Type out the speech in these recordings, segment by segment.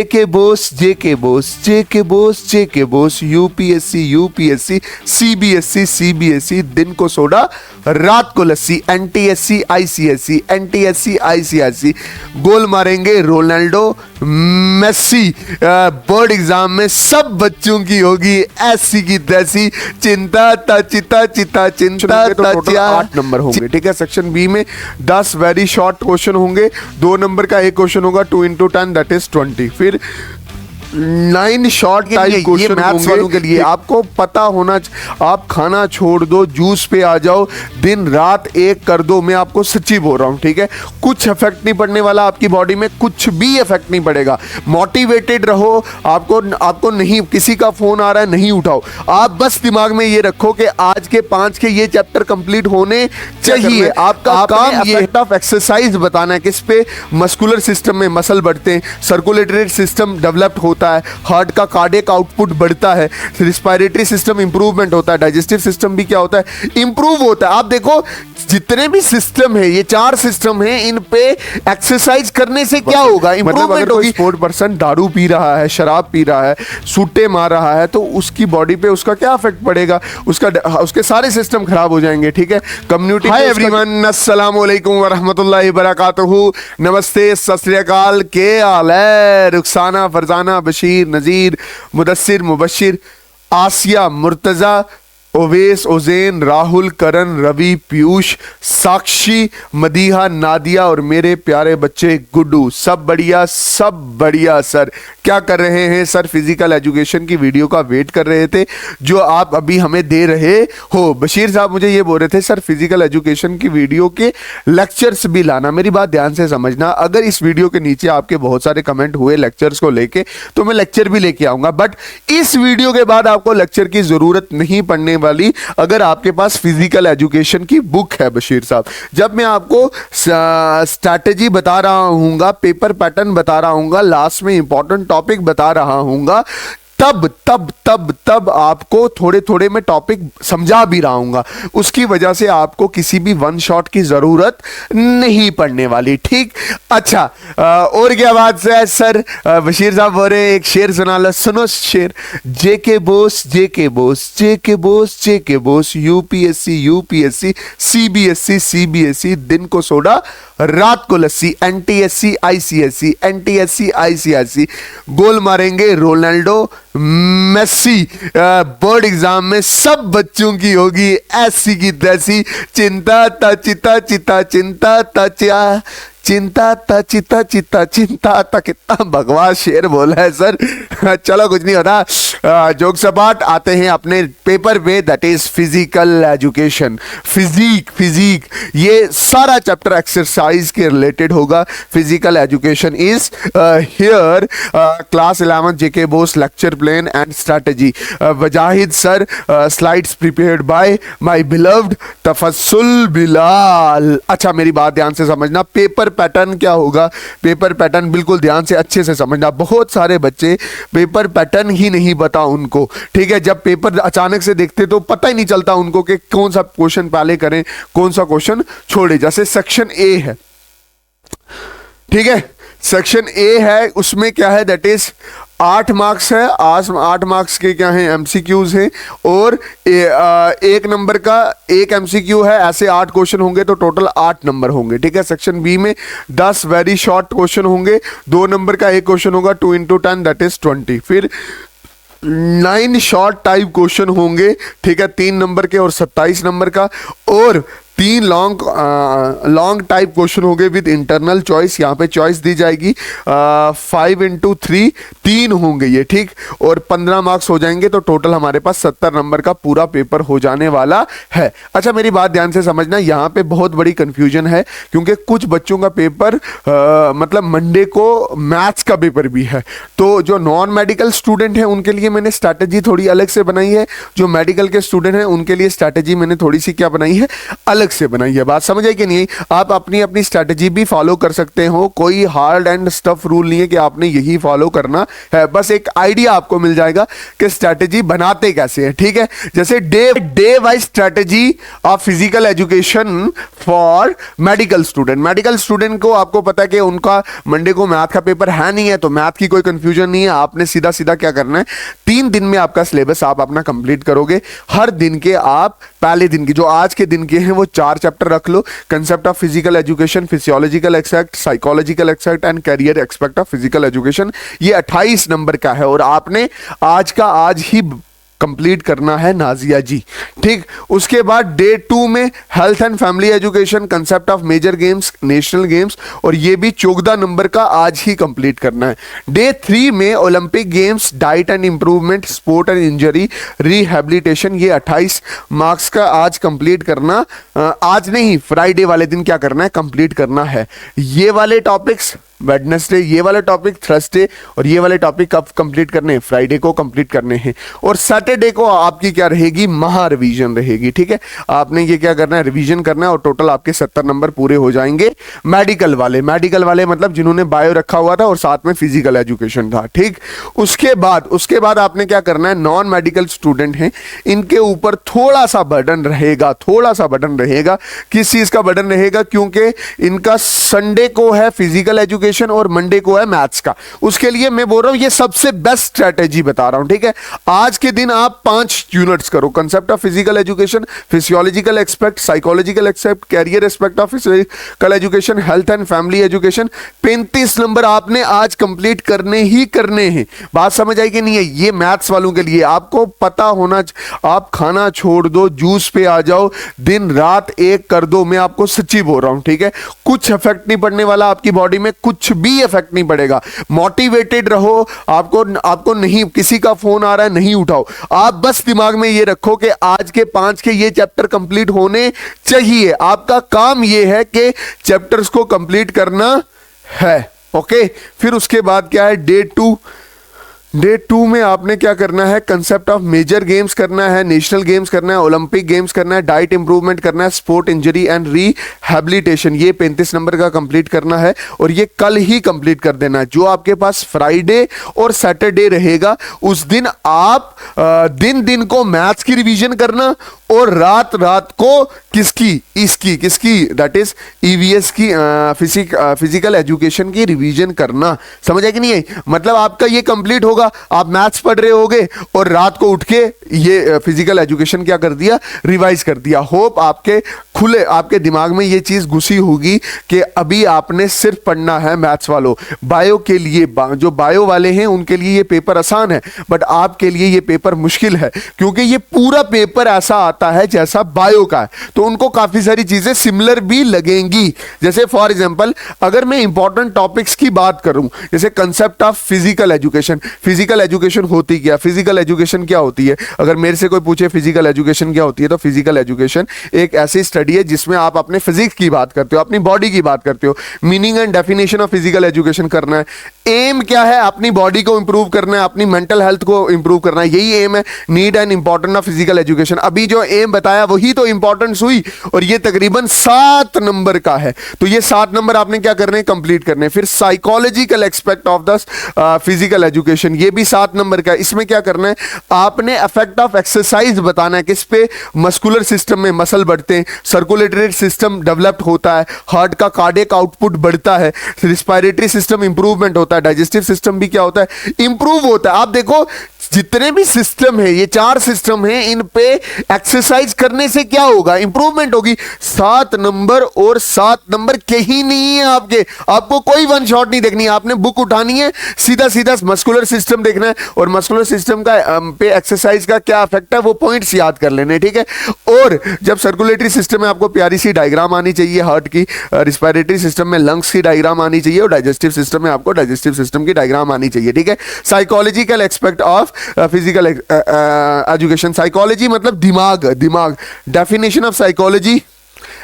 जेके Bose UPSC CBSE दिन को soda रात को लस्सी, एनटीएससी आईसीएससी गोल मारेंगे रोनाल्डो मेसी। बोर्ड एग्जाम में सब बच्चों की होगी ऐसी की तैसी चिंता चिता 8 नंबर होंगे, ठीक है। सेक्शन बी में 10 वेरी शॉर्ट क्वेश्चन होंगे, 2 नंबर का एक क्वेश्चन होगा, 2 into 10 दैट इज 20। फिर 9 शॉर्ट टाइप क्वेश्चन मैथ्स वालों के लिए आपको पता होना। आप खाना छोड़ दो, जूस पे आ जाओ, दिन रात एक कर दो, मैं आपको सच्ची बोल रहा हूं, ठीक है। कुछ इफेक्ट नहीं पड़ने वाला आपकी बॉडी में, कुछ भी इफेक्ट नहीं पड़ेगा। मोटिवेटेड रहो, आपको नहीं किसी का फोन आ रहा है नहीं उठाओ, आप बस दिमाग में ये रखो कि आज के 5 के ये चैप्टर कंप्लीट होने चाहिए। आपका काम ये ऑफ एक्सरसाइज बताना है, किस पे मस्कुलर सिस्टम में मसल बढ़ते हैं, सर्कुलेटरी सिस्टम डेवलप्ड होता है, हार्ट का कार्डियक आउटपुट बढ़ता है, रिस्पायरेटरी सिस्टम इंप्रूवमेंट होता है, डाइजेस्टिव सिस्टम भी क्या होता है, इंप्रूव होता है। आप देखो जितने भी सिस्टम है, ये 4 सिस्टम है, इन पे एक्सरसाइज करने से क्या होगा, मतलब अगर कोई स्पोर्ट पर्सन दारू पी रहा है, शराब पी रहा है, सूटे मार रहा है, तो उसकी बॉडी पे उसका क्या इफेक्ट पड़ेगा, उसके सारे सिस्टम खराब हो जाएंगे, ठीक है। कम्युनिटी। हाय एवरीवन, अस्सलाम वालेकुम व रहमतुल्लाहि व बरकातहू, नमस्ते, सत श्री अकाल, के हाल है? रुखसाना, फरजाना, बशीर, नजीर, मुदस्सिर, मुबशिर, आसिया, मुर्तजा, ओवेस, ओजेन, राहुल, करण, रवि, पीयूष, साक्षी, मदीहा, नादिया और मेरे प्यारे बच्चे गुड्डू, सब बढ़िया सर। क्या कर रहे हैं सर? फिजिकल एजुकेशन की वीडियो का वेट कर रहे थे जो आप अभी हमें दे रहे हो। बशीर साहब मुझे ये बोल रहे थे सर फिजिकल एजुकेशन की वीडियो के लेक्चर्स भी लाना। मेरी बात ध्यान से समझना, अगर इस वीडियो के नीचे आपके बहुत सारे कमेंट हुए लेक्चर्स को लेके तो मैं लेक्चर भी लेके आऊंगा, बट इस वीडियो के बाद आपको लेक्चर की जरूरत नहीं पड़ने वाली अगर आपके पास फिजिकल एजुकेशन की बुक है। बशीर साहब, जब मैं आपको स्ट्रैटेजी बता रहा हूंगा, पेपर पैटर्न बता रहा हूंगा, लास्ट में इंपॉर्टेंट टॉपिक बता रहा हूंगा, तब आपको थोड़े मैं टॉपिक समझा भी रहा हूंगा, उसकी वजह से आपको किसी भी वन शॉट की जरूरत नहीं पड़ने वाली, ठीक। अच्छा, और क्या बात है सर? बशीर साहब बोल रहे हैं एक शेर सुना लो, सुनो शेर। जेके बोस यूपीएससी सीबीएसई दिन को सोडा रात को लस्सी, एनटीएससी आईसीएससी गोल मारेंगे रोनाल्डो मेसी। बोर्ड एग्जाम में सब बच्चों की होगी ऐसी की तैसी चिंता कितना बकवास शेर बोला है सर। चलो कुछ नहीं होता, जोक सपाट आते हैं अपने पेपर पे, that is physical education. Physic ये सारा चैप्टर एक्सरसाइज के रिलेटेड होगा। Physical education is here, class 11 JK BOSE lecture plan and strategy. Wajahid sir, slides prepared by my beloved Tafassul Bilal. अच्छा मेरी बात ध्यान से समझना, पेपर पैटर्न क्या होगा, पेपर पैटर्न बिल्कुल ध्यान से अच्छे से समझना। बहुत सारे बच्चे पेपर पैटर्न ही नहीं पता उनको, ठीक है। जब पेपर अचानक से देखते तो पता ही नहीं चलता उनको कि कौन सा क्वेश्चन पहले करें, कौन सा क्वेश्चन छोड़े। जैसे सेक्शन ए है, ठीक है, सेक्शन ए है, उसमें क्या है, दैट इज 8 मार्क्स है। 8 मार्क्स के क्या हैं, एमसीक्यूज हैं, और 1 नंबर का 1 एमसीक्यू है। ऐसे 8 क्वेश्चन होंगे तो टोटल 8 नंबर होंगे, ठीक है। सेक्शन बी में 10 वेरी शॉर्ट क्वेश्चन होंगे, 2 नंबर का एक क्वेश्चन होगा, 2 into 10 दैट इज 20। फिर 9 शॉर्ट टाइप क्वेश्चन होंगे, ठीक है, 3 नंबर के और 27 नंबर का, और 3 लॉन्ग टाइप क्वेश्चन होंगे विद इंटरनल चॉइस। यहाँ पे चॉइस दी जाएगी। 5 into 3 3 होंगे ये, ठीक, और 15 मार्क्स हो जाएंगे तो टोटल हमारे पास 70 नंबर का पूरा पेपर हो जाने वाला है। अच्छा मेरी बात ध्यान से समझना, यहाँ पे बहुत बड़ी कंफ्यूजन है क्योंकि कुछ बच्चों का पेपर मतलब मंडे को मैथ्स का पेपर भी है, तो जो नॉन मेडिकल स्टूडेंट है उनके लिए मैंने स्ट्रैटेजी थोड़ी अलग से बनाई है, जो मेडिकल के स्टूडेंट हैं उनके लिए स्ट्रैटेजी मैंने थोड़ी सी क्या बनाई है, अलग अलग से बनाई है। बात समझ आई कि नहीं? आप अपनी अपनी स्ट्रैटेजी भी फॉलो कर सकते हो, कोई हार्ड एंड स्टफ रूल नहीं है कि आपने यही फॉलो करना है, बस एक आइडिया आपको मिल जाएगा कि स्ट्रैटेजी बनाते कैसे है। ठीक है, जैसे day wise strategy of physical education for medical student. Medical student को आपको पता है कि उनका मंडे को मैथ का पेपर है नहीं है, तो मैथ की कोई कंफ्यूजन नहीं है। आपने सीधा सीधा क्या करना है, 3 दिन में आपका सिलेबस आप अपना कंप्लीट करोगे। हर दिन के आप पहले दिन की जो आज के दिन के हैं वो 4 चैप्टर रख लो, concept of physical education, physiological aspect, psychological aspect and career aspect of physical education. ये 28 नंबर का है और आपने आज का आज ही कंप्लीट करना है नाजिया जी। ठीक, उसके बाद डे 2 में health and family education, concept of major games, national games, और ये भी 14 नंबर का आज ही कंप्लीट करना है। डे 3 में Olympic games, diet and improvement, sport and injury rehabilitation, ये 28 मार्क्स का आज कंप्लीट करना, आज नहीं फ्राइडे वाले दिन क्या करना है, कंप्लीट करना है। ये वाले टॉपिक्स वेडनेसडे, ये वाले टॉपिक थर्सडे, और ये वाले टॉपिक कब कंप्लीट करने हैं, फ्राइडे को कंप्लीट करने हैं। और सैटरडे को आपकी क्या रहेगी, महा रिवीजन रहेगी। ठीक है, आपने ये क्या करना है, रिवीजन करना है, और टोटल आपके 70 नंबर पूरे हो जाएंगे। मेडिकल वाले मतलब जिन्होंने बायो रखा हुआ था और साथ में फिजिकल एजुकेशन था। ठीक, उसके बाद आपने क्या करना है, नॉन मेडिकल स्टूडेंट हैं, इनके ऊपर थोड़ा सा बर्डन रहेगा। किस चीज का बर्डन रहेगा, क्योंकि इनका संडे को है फिजिकल एजुकेशन और मंडे को है मैथ्स का। उसके लिए मैं बोल रहा हूं ये सबसे बेस्ट स्ट्रेटेजी बता रहा हूं। ठीक है, आज के दिन आप 5 यूनिट्स करो, concept of physical education, physiological aspect, psychological aspect, career aspect of physical education, health and family education. 35 number आपने आज कंप्लीट करने ही करने हैं। बात समझ आई कि नहीं है? ये मैथ्स वालों के लिए आपको पता होना, आप खाना छोड़ दो, जूस पे आ जाओ, दिन रात एक कर दो, मैं आपको सच्ची बोल रहा हूं। ठीक है, कुछ इफेक्ट नहीं पड़ने वाला आपकी बॉडी में, कुछ भी इफेक्ट नहीं पड़ेगा। मोटिवेटेड रहो, आपको नहीं किसी का फोन आ रहा है नहीं उठाओ, आप बस दिमाग में ये रखो कि आज के 5 के ये चैप्टर कंप्लीट होने चाहिए। आपका काम ये है कि चैप्टर्स को कंप्लीट करना है। ओके, फिर उसके बाद क्या है, डे 2 में आपने क्या करना है, कंसेप्ट ऑफ मेजर गेम्स करना है, नेशनल गेम्स करना है, ओलंपिक गेम्स करना है, डाइट इंप्रूवमेंट करना है, स्पोर्ट इंजरी एंड रिहैबिलिटेशन, ये 35 नंबर का कंप्लीट करना है और ये कल ही कंप्लीट कर देना है। जो आपके पास फ्राइडे और सैटरडे रहेगा उस दिन आप दिन को मैथ्स की रिवीजन करना और रात को किसकी दैट इज ईवीएस की फिजिकल एजुकेशन की रिवीजन करना। समझ आया कि नहीं है? मतलब आपका ये कंप्लीट होगा, आप मैथ्स पढ़ रहे होगे और रात को उठ के ये फिजिकल एजुकेशन क्या कर दिया, रिवाइज कर दिया। होप आपके दिमाग में ये चीज घुसी होगी कि अभी आपने सिर्फ पढ़ना है मैथ्स वालों। बायो के लिए, जो बायो वाले हैं उनके लिए ये पेपर आसान है, बट आपके लिए ये पेपर मुश्किल है, क्योंकि ये पूरा पेपर ऐसा आता है जैसा बायो का है, तो उनको काफी सारी चीजें सिमिलर भी लगेंगी। जैसे फॉर एग्जांपल अगर मैं इंपॉर्टेंट टॉपिक्स की बात करूं, जैसे कंसेप्ट ऑफ फिजिकल एजुकेशन होती क्या, फिजिकल एजुकेशन क्या होती है? अगर मेरे से कोई पूछे फिजिकल एजुकेशन क्या होती है, तो फिजिकल एजुकेशन एक ऐसी स्टडी है जिसमें आप अपने फिजिक्स की बात करते हो, अपनी बॉडी की बात करते हो। Meaning and definition of physical education करना है। एम क्या है? अपनी बॉडी को इंप्रूव करना है, अपनी मेंटल हेल्थ को इंप्रूव करना है, यही एम है। Need and important of physical education, अभी जो एम बताया वही तो इंपॉर्टेंस हुई, और ये तकरीबन 7 नंबर का है, तो ये 7 नंबर आपने क्या करने हैं, कंप्लीट करने। फिर psychological aspect of the physical education, ये भी 7 नंबर का है। इसमें क्या करना है, आपने इफेक्ट ऑफ एक्सरसाइज बताना है, किस पे, मस्कुलर सिस्टम में मसल बढ़ते हैं, सर्कुलेटरी सिस्टम डेवलप्ड होता है, हार्ट का कार्डियक आउटपुट बढ़ता है, रिस्पायरेटरी सिस्टम इंप्रूवमेंट होता है, डाइजेस्टिव सिस्टम भी क्या होता है, इंप्रूव होता है। आप देखो जितने भी सिस्टम है, ये 4 सिस्टम है, इन पे एक्सरसाइज करने से क्या होगा, इंप्रूवमेंट होगी। 7 नंबर और 7 नंबर के ही नहीं है आपको कोई वन शॉट नहीं देखनी है, आपने बुक उठानी है, सीधा मस्कुलर सिस्टम देखना है, और मस्कुलर सिस्टम का पे एक्सरसाइज का क्या इफेक्ट है वो पॉइंट्स याद कर लेने, ठीक है। और जब सर्कुलेटरी सिस्टम में आपको प्यारी सी डायग्राम आनी चाहिए हार्ट की, रिस्पायरेटरी सिस्टम में लंग्स की डायग्राम आनी चाहिए, और डाइजेस्टिव सिस्टम में आपको डाइजेस्टिव सिस्टम की डायग्राम आनी चाहिए, ठीक है। Psychological aspect of physical education, psychology मतलब दिमाग, definition of psychology,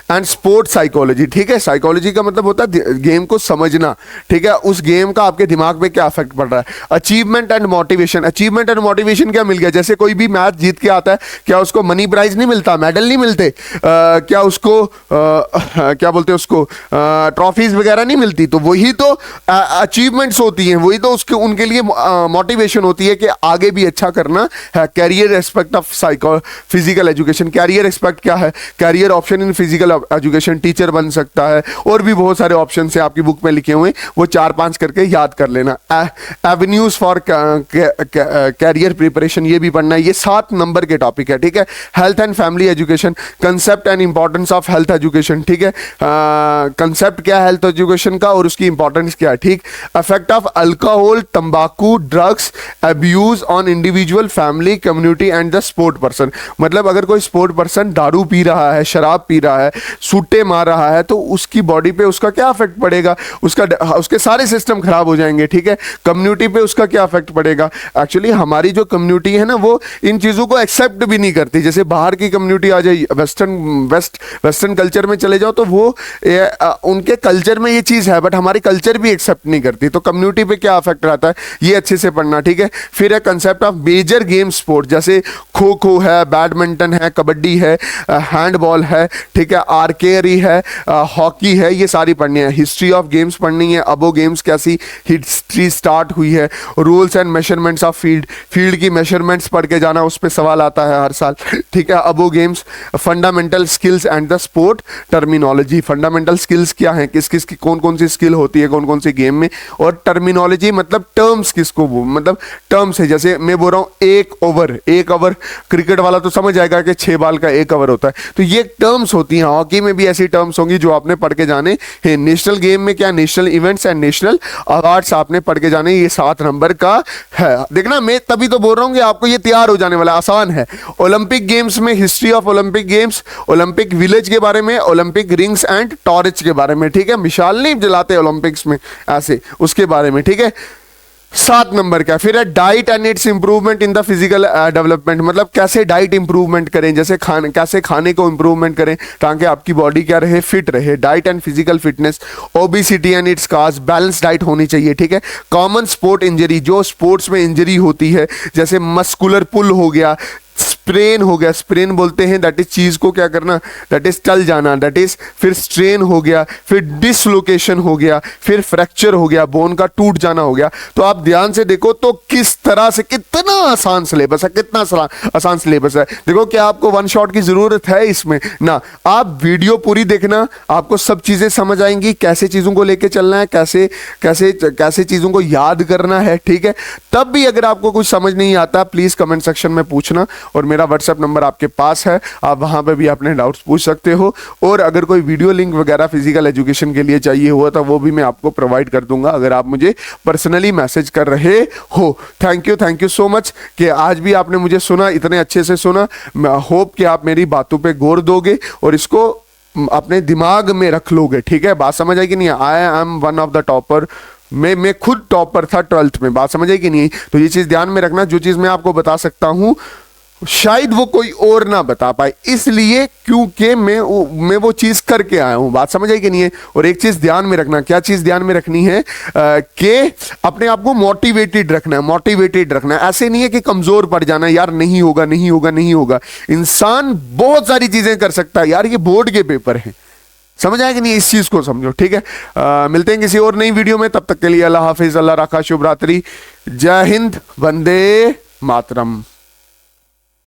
and sport psychology, ठीक है। साइकोलॉजी का मतलब होता है गेम को समझना, ठीक है, उस गेम का आपके दिमाग पे क्या इफेक्ट पड़ रहा है। Achievement and motivation, achievement and motivation क्या मिल गया, जैसे कोई भी मैच जीत के आता है, क्या उसको मनी प्राइज नहीं मिलता, मेडल नहीं मिलते, क्या उसको क्या बोलते हैं उसको, ट्रॉफीज वगैरह नहीं मिलती, तो वही तो अचीवमेंट्स होती हैं, वही तो उसके उनके लिए मोटिवेशन होती है कि आगे भी अच्छा करना है। Career aspect of physical education, career aspect क्या है, career option in physical education, teacher बन सकता है, और भी बहुत सारे ऑप्शन है आपकी बुक में लिखे हुए, वो 4-5 करके याद कर लेना। एवेन्यूज फॉर कैरियर प्रिपरेशन, ये भी पढ़ना है, ये 7 नंबर के टॉपिक है, ठीक है। Health and family education, concept and importance of health education, ठीक है, कंसेप्ट क्या है हेल्थ एजुकेशन का और उसकी इंपॉर्टेंस क्या है, ठीक। इफेक्ट ऑफ अल्कोहल, तंबाकू, drugs abuse on individual, family, community and the sport person, मतलब अगर कोई स्पोर्ट पर्सन दारू पी रहा है, शराब पी रहा है, सूटे मार रहा है, तो उसकी बॉडी पे उसका क्या इफेक्ट पड़ेगा, उसके सारे सिस्टम खराब हो जाएंगे, ठीक है। कम्युनिटी पे उसका क्या इफेक्ट पड़ेगा। एक्चुअली हमारी जो कम्युनिटी है ना, वो इन चीजों को एक्सेप्ट भी नहीं करती। जैसे बाहर की कम्युनिटी आ जाए, वेस्टर्न कल्चर में चले जाओ, तो वो उनके कल्चर में ये चीज है, बट हमारी कल्चर भी एक्सेप्ट नहीं करती, तो कम्युनिटी पे क्या इफेक्ट रहता है, ये अच्छे से पढ़ना, ठीक है। फिर है concept of major game sport, जैसे खो खो है, बैडमिंटन है, कबड्डी है, हैंडबॉल है, ठीक है, आर्चरी है, हॉकी है, ये सारी पढ़नी है। हिस्ट्री ऑफ गेम्स पढ़नी है, अबो गेम्स कैसी हिस्ट्री स्टार्ट हुई है, rules and measurements of field की मेजरमेंट्स पढ़ के जाना, उस पर सवाल आता है हर साल, ठीक है। अबो games, fundamental skills and the sport terminology, fundamental skills क्या है, किस किस की कौन कौन सी स्किल होती है कौन कौन सी गेम में, और टर्मिनोलॉजी मतलब टर्म्स किसको, मतलब टर्म्स है, जैसे मैं बोल रहा हूँ एक ओवर क्रिकेट वाला तो समझ आएगा कि 6 बॉल का 1 ओवर होता है, तो ये टर्म्स होती हैं। हॉकी में भी ऐसी टर्म्स होंगी जो आपने पढ़ के जाने हैं। नेशनल गेम में क्या, national events and national awards आपने पढ़ के जाने, ये 7 नंबर का है। देखना, मैं तभी तो बोल रहा हूँ कि आपको ये तैयार हो जाने वाला, आसान है। ओलंपिक गेम्स में history of Olympic games, Olympic village के बारे में, ओलंपिक रिंग्स एंड टॉर्च के बारे में, ठीक है, मिसाल नहीं जलाते ओलंपिक्स में ऐसे, उसके बारे में, ठीक है। 7 नंबर का। फिर है diet and it's improvement in the physical development, मतलब कैसे डाइट इंप्रूवमेंट करें, जैसे कैसे खाने को इंप्रूवमेंट करें ताकि आपकी बॉडी क्या रहे, फिट रहे। Diet and physical fitness, obesity and it's cause, balance diet होनी चाहिए, ठीक है। कॉमन स्पोर्ट इंजरी, जो स्पोर्ट्स में इंजरी होती है, जैसे मस्कुलर पुल हो गया, स्प्रेन हो गया, स्प्रेन बोलते हैं दैट इज चीज को क्या करना, दैट इज टल जाना, दैट इज, फिर स्ट्रेन हो गया, फिर डिसलोकेशन हो गया, फिर फ्रैक्चर हो गया, बोन का टूट जाना हो गया। तो आप ध्यान से देखो तो किस तरह से, कितना आसान सिलेबस है, कितना आसान सिलेबस है। देखो क्या आपको वन शॉट की जरूरत है इसमें ना, आप वीडियो पूरी देखना, आपको सब चीजें समझ आएंगी, कैसे चीजों को लेके चलना है, कैसे कैसे कैसे चीजों को याद करना है, ठीक है। तब भी अगर आपको कुछ समझ नहीं आता, प्लीज कमेंट सेक्शन में पूछना, और मेरा व्हाट्सएप नंबर आपके पास है, आप वहां पे भी अपने डाउट्स पूछ सकते हो। और अगर कोई वीडियो लिंक वगैरह फिजिकल एजुकेशन के लिए चाहिए हुआ तो वो भी मैं आपको प्रोवाइड कर दूंगा, अगर आप मुझे पर्सनली मैसेज कर रहे हो। थैंक यू सो मच कि आज भी आपने मुझे सुना, इतने अच्छे से सुना। मैं होप कि आप मेरी बातों पे गौर दोगे और इसको अपने दिमाग में रख लोगे, ठीक है। बात समझ आई कि नहीं? I am one of the topper, मैं खुद टॉपर था 12th में, बात समझ आई कि नहीं? तो ये चीज ध्यान में रखना, जो चीज मैं आपको बता सकता हूं शायद वो कोई और ना बता पाए, इसलिए क्योंकि मैं वो चीज करके आया हूं। बात समझ आई कि नहीं है? और एक चीज ध्यान में रखना, क्या चीज ध्यान में रखनी है कि अपने आप को मोटिवेटेड रखना है, मोटिवेटेड रखना है। ऐसे नहीं है कि कमजोर पड़ जाना, यार नहीं होगा नहीं होगा नहीं होगा। इंसान बहुत सारी चीजें कर सकता है यार, ये बोर्ड के पेपर हैं, समझ आया कि नहीं? इस चीज को समझो, ठीक है। मिलते हैं किसी और नई वीडियो में, तब तक के लिए अल्लाह हाफिज, अल्लाह रखा, शुभ रात्रि, जय हिंद, वंदे मातरम।